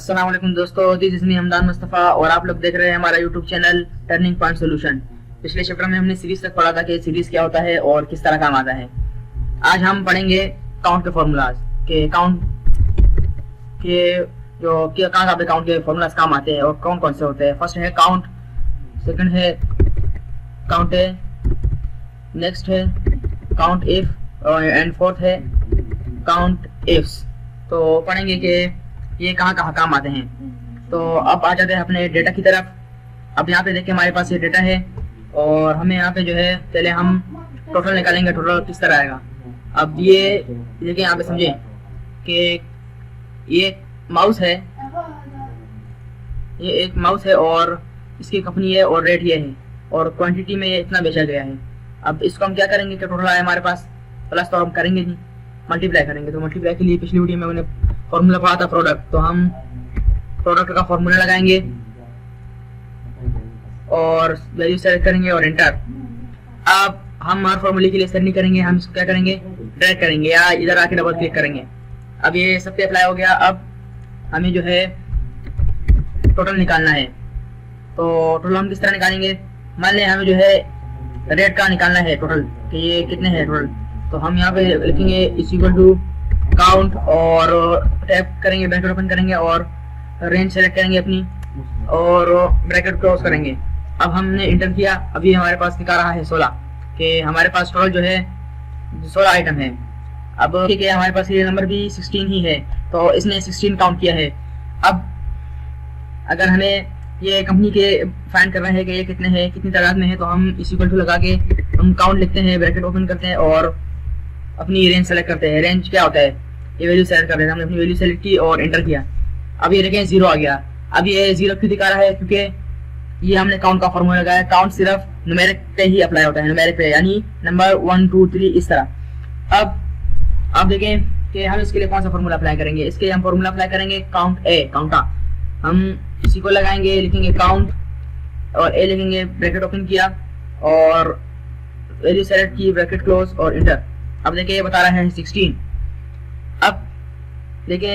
अस्सलाम वालेकुम दोस्तों, this is me Hamdan Mustafa और आप लोग देख रहे हैं हमारा YouTube channel turning point solution. पिछले चैप्टर में हमने सीरीज तक पढ़ा था कि सीरीज क्या होता है और किस तरह काम आता है। आज हम पढ़ेंगे काउंट के फॉर्मूलाज के काउंट के जो कहाँ पे काउंट के फॉर्मूलाज काम आते हैं और कौन कौन से होते हैं। फर्स्ट है काउंट, सेकंड है काउंट ए, नेक्स्ट है काउंट इफ एंड फोर्थ है काउंट इफ्स। तो पढ़ेंगे कि ये कहाँ कहाँ काम आते हैं। तो अब आ जाते हैं अपने डेटा की तरफ। अब यहाँ पे देखिए हमारे पास ये डेटा है और हमें यहाँ पे जो है पहले हम टोटल निकालेंगे। टोटल किस तरह आएगा। अब ये देखिए यहाँ पे समझे कि ये माउस है, ये एक माउस है और इसकी कंपनी है और रेट ये है और क्वांटिटी में ये इतना बेचा गया है। अब इसको हम क्या करेंगे कि टोटल आया हमारे पास, प्लस तो हम करेंगे नहीं, मल्टीप्लाई करेंगे। तो मल्टीप्लाई के लिए पिछली वीडियो में मैंने फॉर्मूला पढ़ा था प्रोडक्ट, तो हम प्रोडक्ट का फॉर्मूला लगाएंगे और वैल्यू सेलेक्ट करेंगे और एंटर। अब हम हर फॉर्मूले के लिए सेट नहीं करेंगे, हम इसको क्या करेंगे ड्रैग करेंगे या इधर आके डबल क्लिक करेंगे। अब ये सब पे अप्लाई हो गया। अब हमें जो है टोटल निकालना है। तो टोटल हम किस तरह निकालेंगे, मान लें हमें जो है रेट का निकालना है टोटल कि ये कितने हैं टोटल। तो हम यहाँ पे लिखेंगे इज इक्वल टू काउंट और टैप करेंगे, ब्रैकेट ओपन करेंगे और रेंज सेलेक्ट करेंगे अपनी और ब्रैकेट क्लोज करेंगे। अब हमने इंटर किया, अभी हमारे पास दिखा रहा है 16 कि हमारे पास टोटल जो है 16 आइटम है। अब ठीक है, हमारे पास ये नंबर भी 16 ही है तो इसने 16 काउंट किया है। अब अगर हमें ये कंपनी के फाइंड करना है कि ये कितने हैं, कितनी तादाद में है, तो हम इस इक्वल टू लगा के हम काउंट लिखते हैं, ब्रैकेट ओपन करते हैं और अपनी रेंज सेलेक्ट करते हैं। रेंज क्या होता है, ये वैल्यू सेलेक्ट कर रहे हैं, हमने अपनी वैल्यू सेलेक्ट की और एंटर किया। अब ये देखें 0 आ गया। अब ये 0 क्यों दिखा रहा है, क्योंकि ये हमने काउंट का फॉर्मूला लगाया। काउंट सिर्फ न्यूमेरिक पे ही अप्लाई होता है, न्यूमेरिक पे यानी नंबर 1 2 3 इस तरह। अब देखें कि हम इसके लिए कौन सा फॉर्मूला अप्लाई करेंगे। इसके लिए हम फॉर्मूला अप्लाई करेंगे काउंट ए, काउंटा। हम इसी को लगाएंगे, लिखेंगे काउंट और ए लिखेंगे, ब्रैकेट ओपन किया और वैल्यू सेलेक्ट की, ब्रैकेट क्लोज और एंटर। अब देखिए ये बता रहा है 16। अब देखिए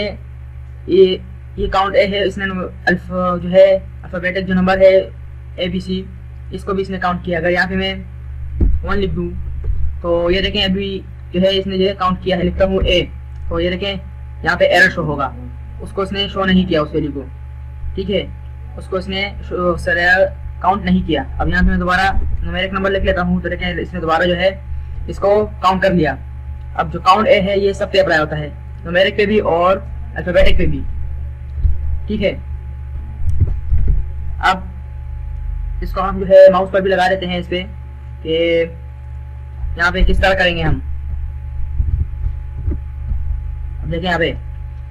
ये काउंट ए है, इसने जो है अल्फाबेटिक जो नंबर है ABC, इसको भी इसने काउंट किया। अगर यहाँ पे मैं 1 लिख दूँ तो ये देखें अभी जो है इसने जो है काउंट किया है। लिखता हूँ A तो ये देखें यहाँ पे एरर शो होगा, उसको इसने शो नहीं किया उस वैल्यू को, ठीक है, उसको इसने काउंट नहीं किया। अब यहाँ पे मैं दोबारा न्यूमेरिक नंबर लिख लेता हूँ तो देखें इसने दोबारा जो है इसको काउंट कर लिया। अब जो काउंट ए है ये सब पे अप्लाई होता है, न्यूमेरिक पे भी और अल्फाबेटिक पे भी, ठीक है। अब इसको हम जो है माउस पर भी लगा देते हैं इस पे कि यहाँ पे किस तरह करेंगे हम। अब देखें यहाँ पे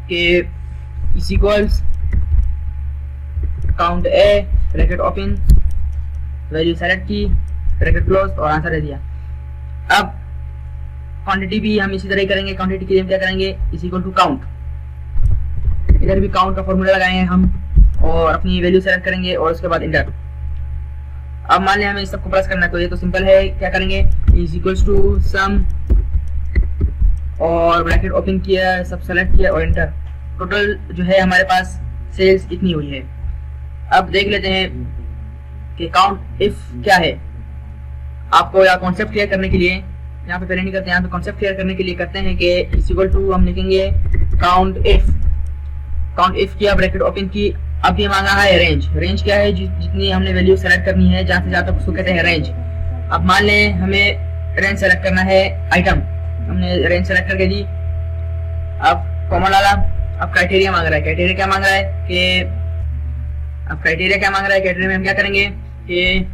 कि is equals count A, bracket open, value select की, ब्रैकेट क्लोज और आंसर दे दिया। अब क्वांटिटी भी हम इसी तरह ही करेंगे। क्वांटिटी के लिए हम क्या करेंगे, इज इक्वल टू काउंट, इधर भी काउंट का फॉर्मूला लगाएंगे हम और अपनी वैल्यू सेलेक्ट करेंगे और उसके बाद इंटर। अब मान लें हमें इस सबको प्लस करना है तो ये तो सिंपल है, क्या करेंगे इज इक्वल्स टू सम और ब्रैकेट ओपन किया, सब सेलेक्ट किया और इंटर। टोटल जो है हमारे पास सेल्स इतनी हुई है। अब देख लेते हैं कि काउंट इफ क्या है। आपको या कॉन्सेप्ट क्लियर करने के लिए यहाँ पे पहले नहीं करते, यहाँ पे कॉन्सेप्ट क्लियर करने के लिए करते हैं कि इज इक्वल टू हम लिखेंगे काउंट इफ। काउंट इफ किया, ब्रैकेट ओपन की। अब ये मांगा है रेंज। रेंज क्या है, जितनी हमने वैल्यू सेलेक्ट करनी है जहाँ से जहाँ तक उसको कहते हैं रेंज। अब मान लें हमें रेंज सेलेक्ट करना है आइटम, हमने रेंज सेलेक्ट करके दी। अब कॉमा डाला। अब क्राइटेरिया मांग रहा है। क्राइटेरिया क्या मांग रहा है कि अब क्राइटेरिया क्या मांग रहा है, क्राइटेरिया में हम क्या करेंगे कि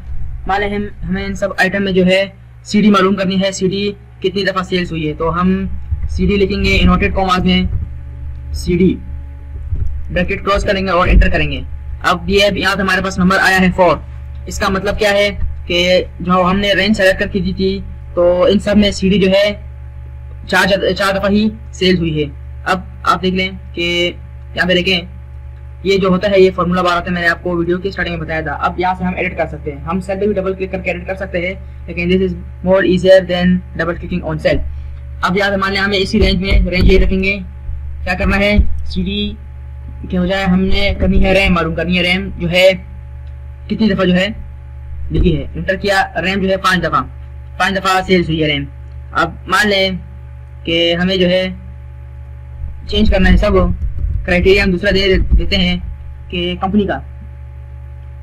मान लें हमें इन सब आइटम में जो है CD मालूम करनी है, CD कितनी दफा सेल्स हुई है। तो हम CD लिखेंगे इनवर्टेड कॉमास में CD, ब्रैकेट क्लोज करेंगे और एंटर करेंगे। अब ये यहाँ पे हमारे पास नंबर आया है 4। इसका मतलब क्या है कि जो हमने रेंज सेलेक्ट करके दी थी तो इन सब में CD जो है 4 दफा ही सेल्स हुई है। अब आप देख लें कि यहाँ पे देखें ये जो होता है ये फॉर्मूला बार होता है, मैंने आपको वीडियो की स्टार्टिंग में बताया था। अब यहाँ से हम एडिट कर सकते हैं, हम सेल पे भी डबल क्लिक करके एडिट कर सकते हैं, लेकिन this is more easier than double clicking on sale. अब यहाँ पे मान लें हमें इसी रेंज में रेंज ये रखेंगे, क्या करना है CD क्या हो जाए, हमने करनी है रैम मालूम करनी है। रैम जो है कितनी दफा जो है लिखी है, इंटर किया, रैम जो है 5 दफा सेल्स हुई है रैम। अब मान लें कि हमें जो है चेंज करना है सब क्राइटेरिया, हम दूसरा दे देते हैं कि कंपनी का,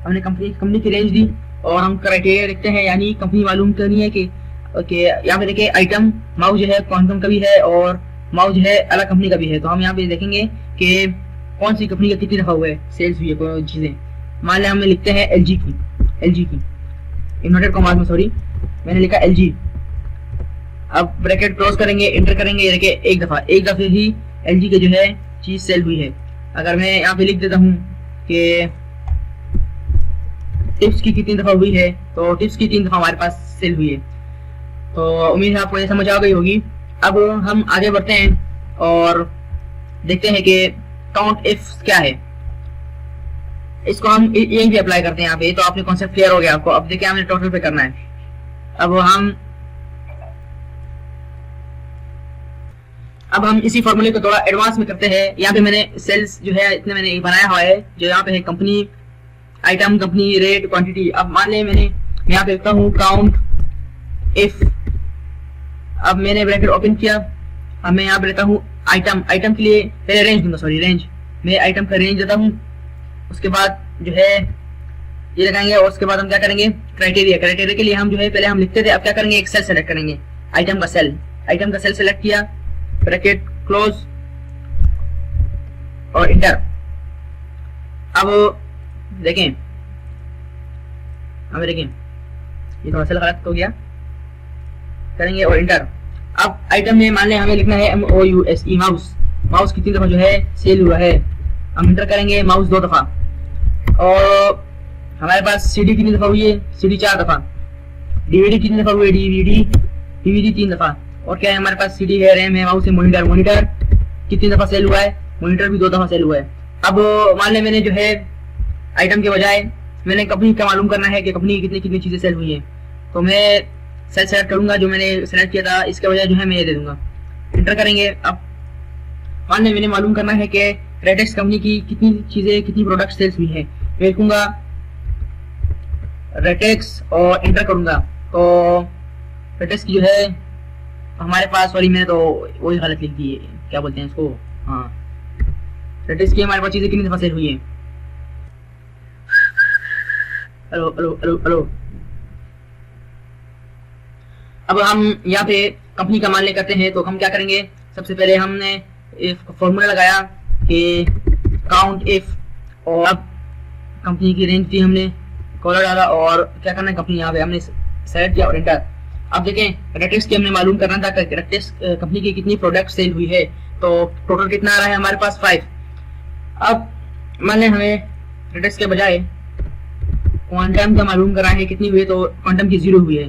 हमने कंपनी की रेंज दी और हम क्राइटेरिया देखते हैं, यानी कंपनी मालूम करनी है कि यहाँ पे देखिए आइटम माउस जो है क्वांटम का भी है और माउस जो है अलग कंपनी का भी है। तो हम यहाँ पे देखेंगे कि कौन सी कंपनी का कितनी दफा हुआ है सेल्स हुई है कोई चीजें। मान लें हमें लिखते हैं एलजी की इन्वर्टेड कॉमास में, सॉरी मैंने लिखा एलजी। अब ब्रैकेट क्लोज करेंगे, इंटर करेंगे, ये देखिए एक दफे ही एलजी के जो है चीज सेल हुई है। अगर मैं यहाँ पे लिख देता हूँ कि टिप्स की कितनी दफा हुई है, तो टिप्स की 3 दफा हमारे पास सेल हुई है। तो उम्मीद है आपको ये समझ आ गई होगी। अब हम आगे बढ़ते हैं और देखते हैं कि काउंट इफ क्या है। इसको हम यहीं पे अप्लाई करते हैं यहाँ पे, तो आपने कॉन्सेप्ट क्लियर हो गया आपको। अब देखिए हमें टोटल पे करना है। अब हम इसी फॉर्मूले को थोड़ा एडवांस में करते हैं। यहाँ पे मैंने सेल्स जो है इतने मैंने बनाया हुआ है, जो यहाँ पे है company, item, company, rate, quantity. अब मान लें मैं यहाँ पे लिखता हूँ काउंट इफ। अब मैंने ब्रैकेट ओपन किया, अब मैं यहाँ पे लेता हूँ आइटम के लिए पहले रेंज दूंगा, सॉरी रेंज, मैं आइटम का रेंज देता हूँ। उसके बाद जो है ये लगाएंगे और उसके बाद हम क्या करेंगे, क्राइटेरिया के लिए हम जो है पहले हम लिखते थे, अब क्या करेंगे, एक सेल सेलेक्ट करेंगे, आइटम का सेल सेलेक्ट किया, ब्रैकेट क्लोज और इंटर। अब देखें ये थोड़ा सा गलत हो गया, करेंगे और इंटर। अब आइटम में मान लें हमें लिखना है MOUSE, माउस कितनी दफा जो है सेल हुआ है, हम इंटर करेंगे, माउस 2 दफा। और हमारे पास CD कितनी दफा हुई है, CD 4 दफा। DVD कितनी दफा हुई है, DVD 3 दफा। और क्या है हमारे पास, CD है, रैम है, माउस है, मॉनिटर कितनी दफा सेल हुआ है, मॉनिटर भी 2 दफा सेल हुआ है। अब मान लें मैंने जो है आइटम के बजाय मैंने कंपनी का मालूम करना है कि कंपनी की कितनी चीजें सेल हुई है, तो मैं सेल सेलेक्ट करूंगा, जो मैंने सेलेक्ट किया था इसके बजाय जो है मैं ये दे दूंगा, इंटर करेंगे। अब मान लें मैंने मालूम करना है कि रेटेक्स कंपनी की कितनी प्रोडक्ट सेल्स हुई है, मैं लिखूंगा रेटेक्स और इंटर करूंगा। तो रेटेक्स की जो है हमारे पास, सॉरी मैंने तो वही गलत लिख दी है, क्या बोलते हैं इसको, हाँ, रेटेक्स की हमारे पास चीजें कितनी दफा सेल हुई है। हेलो। अब हम यहाँ पे कंपनी का मान ले करते हैं, तो हम क्या करेंगे, सबसे पहले हमने इफ फॉर्मूला लगाया कि काउंट इफ, और अब कंपनी की रेंज थी, हमने कॉलर डाला और क्या करना है, कंपनी यहाँ पे हमने सेलेक्ट किया और इंटर। अब देखें रेटेक्स की हमने मालूम करना था कि रेटेक्स कंपनी की कितनी प्रोडक्ट सेल हुई है, तो टोटल कितना आ रहा है हमारे पास 5। अब मान लें हमें रेटेक्स के बजाय क्वांटम का मालूम करा है कितनी हुई है, तो क्वांटम की 0 हुई है।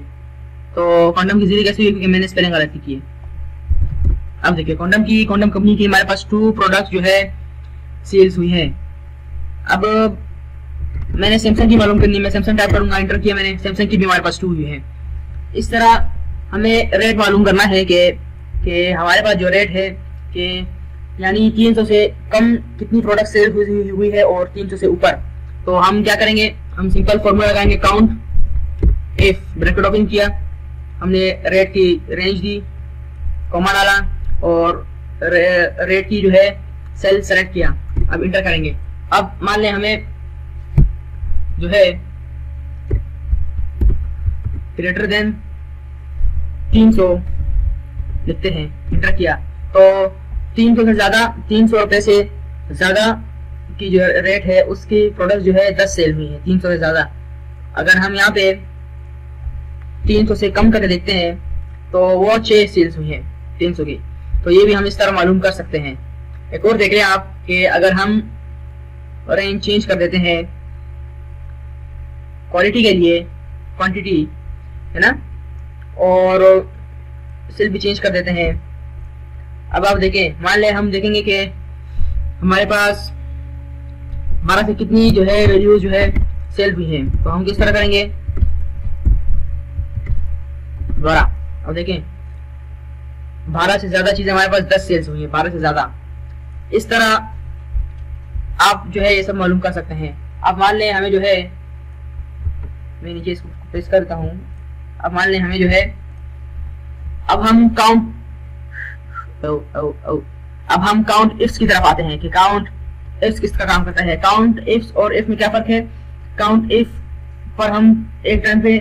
तो क्वांटम की 0 कैसे हुई, क्योंकि मैंने स्पेलिंग गलत की है। अब देखिए क्वांटम कंपनी की हमारे पास 2 प्रोडक्ट जो है सेल्स हुई है। अब मैंने सैमसंग की मालूम करनी है, मैं सैमसंग टाइप करूंगा, इंटर किया मैंने, सैमसंग की भी हमारे पास 2 हुई है। इस तरह हमें रेट मालूम करना है कि हमारे पास जो रेट है कि यानी 300 से कम कितनी प्रोडक्ट सेल हुई है और 300 से ऊपर। तो हम क्या करेंगे, हम सिंपल फॉर्मूला लगाएंगे, काउंट इफ, ब्रैकेट ओपन किया, हमने रेट की रेंज दी, कॉमा डाला और रेट की जो है सेल सेलेक्ट किया, अब इंटर करेंगे। अब मान लें हमें जो है ग्रेटर देन 300 लिखते हैं, इंटर किया, तो 300 से ज्यादा, 300 रुपए से ज्यादा की जो रेट है उसकी प्रोडक्ट जो है 10 सेल हुई है, 300 से ज्यादा। अगर हम यहाँ पे 300 से कम करके देखते हैं तो वो 6 सेल्स हुई है 300 की। तो ये भी हम इस तरह मालूम कर सकते हैं। एक और देख रहे हैं आप कि अगर हम रेंज चेंज कर देते हैं क्वालिटी के लिए, क्वांटिटी है ना, और सेल भी चेंज कर देते हैं। अब आप देखें, मान लें हम देखेंगे कि हमारे पास 12 से कितनी जो है वैल्यूज जो है सेल हुई है, तो हम किस तरह करेंगे, 12। अब देखें 12 से ज्यादा चीजें हमारे पास 10 सेल्स हुई है, 12 से ज्यादा। इस तरह आप जो है ये सब मालूम कर सकते हैं। अब मान लें हमें जो है, मैं नीचे इसको प्रेस करता हूँ। अब मान लें हमें जो है, अब हम काउंट अब हम काउंट इफ्स की तरफ आते हैं कि काउंट इफ्स किसका काम करता है। काउंट इफ्स और इफ में क्या फर्क है? काउंट इफ पर हम एक टाइम पे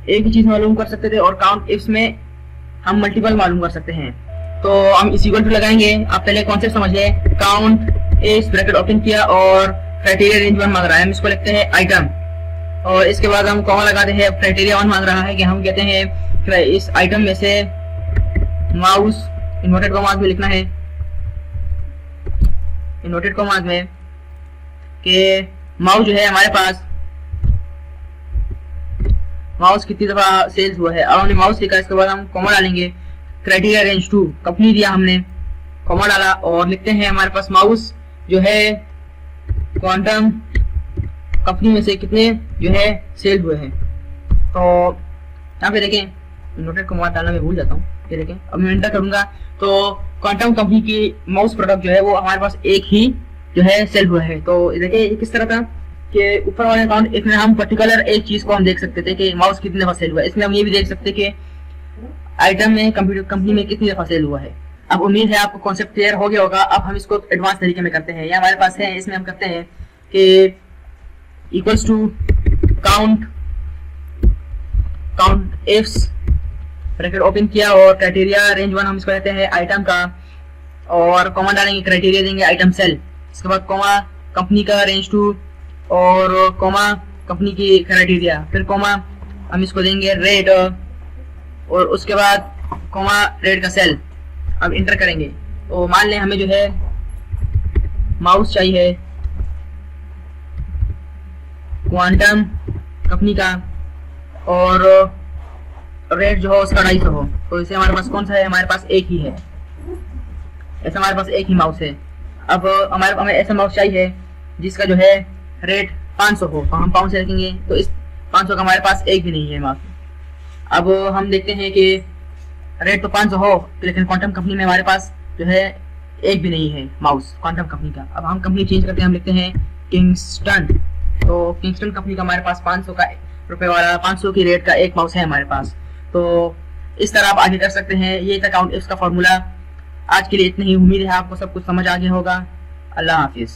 एक ही चीज मालूम कर सकते थे और काउंट इफ्स में हम मल्टीपल मालूम कर सकते हैं। तो हम इस इक्वल टू लगाएंगे। आप पहले कॉन्सेप्ट समझ लें। काउंट इस ब्रैकेट ओपन किया और क्राइटेरिया रेंज 1 मांग रहा है, हम इसको लिखते हैं आइटम, और इसके बाद हम कॉमा लगाते हैं। क्राइटेरिया 1 मांग रहा है कि हम कहते हैं इस आइटम में से माउस इन्वर्टेड कॉमास में लिखना है, इन्वर्टेड कॉमास में कि माउस जो है हमारे पास माउस कितनी दफा सेल्स हुआ है। अब हमने माउस लिखा, इसके बाद हम कॉमा डालेंगे। क्राइटेरिया रेंज 2 कंपनी दिया हमने, कॉमा डाला और लिखते हैं हमारे पास माउस जो है क्वांटम कंपनी में से कितने जो है सेल हुए हैं। तो यहाँ पे देखें, इन्वर्टेड कॉमा डालना मैं भूल जाता हूँ। ये देखें, अब मैं एंटर करूंगा तो क्वांटम कंपनी की माउस प्रोडक्ट जो है वो हमारे पास एक ही जो है सेल हुआ है। तो देखिए किस तरह था कि ऊपर वाले अकाउंट, इसमें हम पर्टिकुलर एक चीज को हम देख सकते थे कि माउस कितने दफा सेल हुआ है। इसमें हम ये भी देख सकते कि आइटम में कंप्यूटर कंपनी में कितनी दफा सेल हुआ है। अब उम्मीद है आपको कॉन्सेप्ट क्लियर हो गया होगा। अब हम इसको एडवांस तरीके में करते हैं। ये हमारे पास है, इसमें हम करते हैं कि equals to countifs bracket open किया और क्राइटेरिया रेंज 1 हम इसको कहते हैं आइटम का, और कॉमा डालेंगे, क्राइटेरिया देंगे आइटम सेल, इसके बाद कॉमा कंपनी का रेंज 2 और कॉमा कंपनी की क्राइटेरिया, फिर कॉमा हम इसको देंगे रेट और उसके बाद कॉमा रेट का सेल। अब इंटर करेंगे तो मान लें हमें जो है माउस चाहिए क्वांटम कंपनी का और रेट जो हो उसका 250 हो। तो इसे हमारे पास कौन सा है? हमारे पास एक ही है, ऐसा हमारे पास एक ही माउस है। अब हमें ऐसा माउस चाहिए जिसका जो है रेट 500 हो, तो हम 500 से रखेंगे। तो इस 500 का हमारे पास एक भी नहीं है माउस। अब हम देखते हैं कि रेट तो 500 हो, लेकिन क्वांटम कंपनी में हमारे पास जो है एक भी नहीं है माउस क्वांटम कंपनी का। अब हम कंपनी चेंज करके हम लिखते हैं किंगस्टन। तो किंगस्टन कंपनी का हमारे पास 500 का रुपए वाला 500 की रेट का एक माउस है हमारे पास। तो इस तरह आप आगे कर सकते हैं। ये था काउंट इफ्स का फॉर्मूला। आज के लिए इतनी ही। उम्मीद है आपको सब कुछ समझ आ गया होगा। अल्लाह हाफिज।